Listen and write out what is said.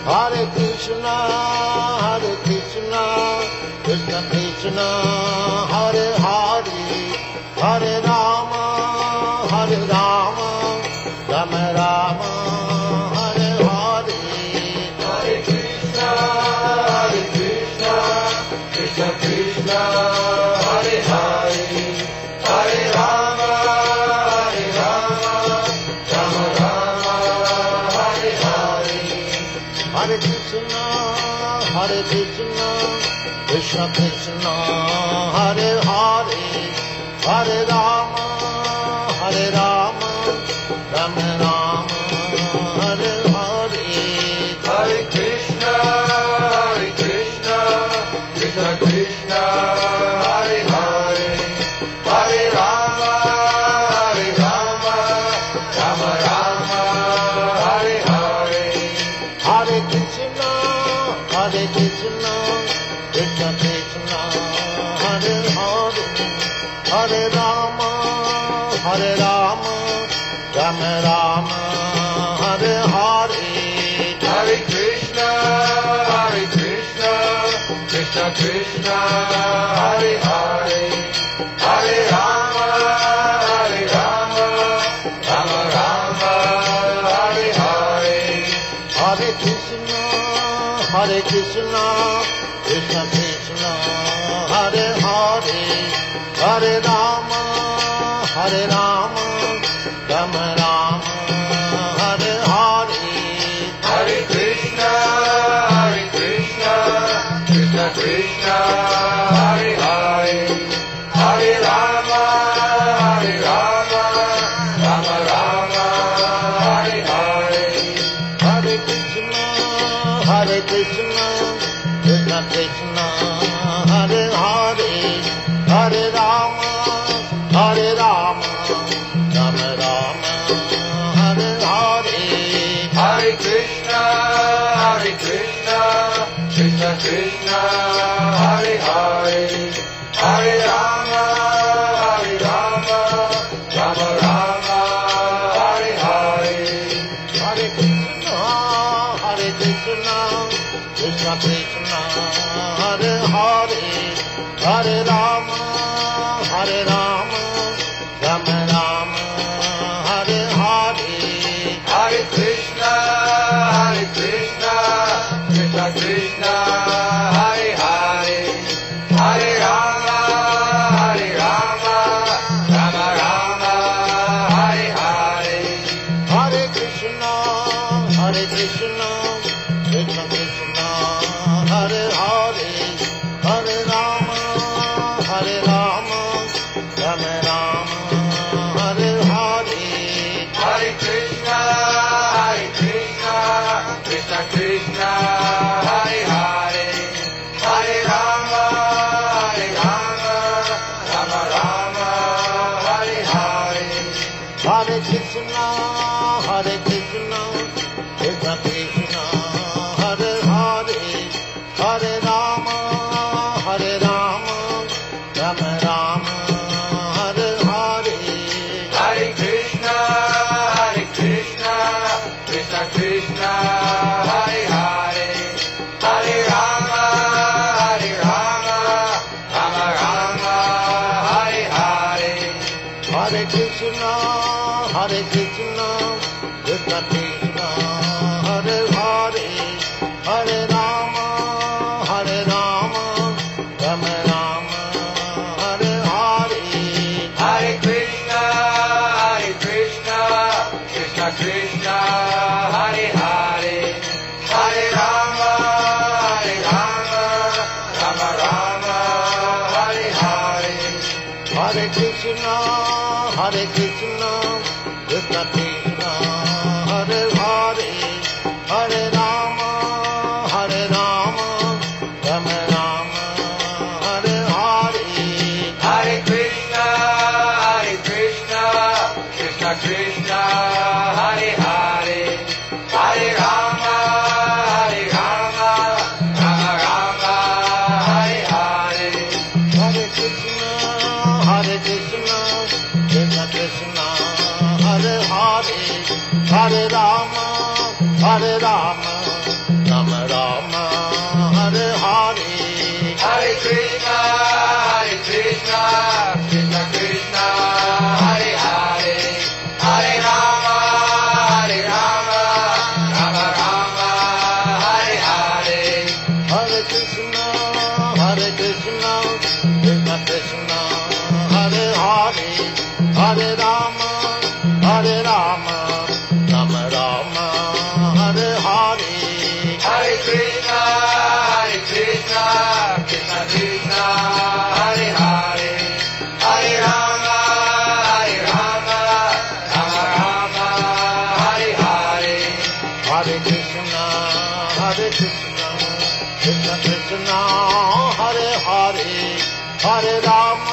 Hare Krishna, Krishna Krishna, Hare Hare, Hare Rama, Rama Rama, Hare Hare. Hare Krishna, Krishna Krishna, Hare Hare, Hare Rama, Rama Rama, Hare Hare. Hare Krishna, Krishna Krishna, Hare Hare, Hare Rama, Rama Rama, Hare Hare. Hare Krishna, Krishna Krishna, Hare Hare, Hare Rama, Rama Rama, Hare Hare. Hare Krishna, Krishna Krishna, Hare Hare, Hare Rama, Rama Rama, Hare Hare. Hare Krishna, Krishna Krishna, Hare Hare, Hare Rama, Rama Rama, Hare Hare. Hare Krishna, Krishna Krishna, Hare Hare, Hare Rama, Rama Rama, Hare Hare. Hare Krishna, Krishna Krishna, Hare Hare, Hare Rama, Rama Rama, Hare Hare. Hare Krishna, Krishna Krishna, Hare Hare, Hare Rama, Rama Rama, Hare Hare. Hare Krishna, Krishna Krishna, Hare Hare, Hare Rama, Rama Rama, Hare Hare. Hare Krishna, Krishna Krishna, Hare Hare, Hare Rama, Rama Rama, Hare Hare. Hare Krishna, Krishna Krishna, Hare Hare, Hare Rama, Rama Rama, Hare Hare. Hare Krishna, Krishna Krishna, Hare Hare, Hare Rama, Rama Rama, Hare Hare. Hare Krishna, Krishna Krishna, Hare Hare, Hare Rama, Rama Rama, Hare Hare. Hare Krishna, Krishna Krishna, Hare Hare, Hare Rama, Rama Rama, Hare Hare. Hare Krishna, Krishna Krishna, Hare Hare, Hare Rama, Rama Rama, Hare Hare. Hare Krishna, Krishna Krishna, Hare Hare, Hare Rama, Rama Rama, Hare Hare. Hare Krishna, Krishna Krishna, Hare Hare, Hare Rama, Rama Rama, Hare Hare. Hare Krishna, Krishna Krishna, Hare Hare, Hare Rama, Rama Rama, Hare Hare. Hare Krishna, Krishna Krishna, Hare Hare, Hare Rama, Rama Rama, Hare Hare. Hare Krishna, Krishna Krishna, Hare Hare, Hare Rama, Hare Rama, Rama Rama, Hare Hare. Hare Krishna, Krishna Krishna, Hare Hare, Hare Rama, Rama Rama, Hare Hare. Hare Krishna, Krishna Krishna, Hare Hare, Hare Rama, Rama Rama, Hare Hare. Hare Krishna, Krishna Krishna, Hare Hare, Hare Rama, Rama Rama, Hare Hare. Hare Krishna, Krishna Krishna, Hare Hare, Hare Rama.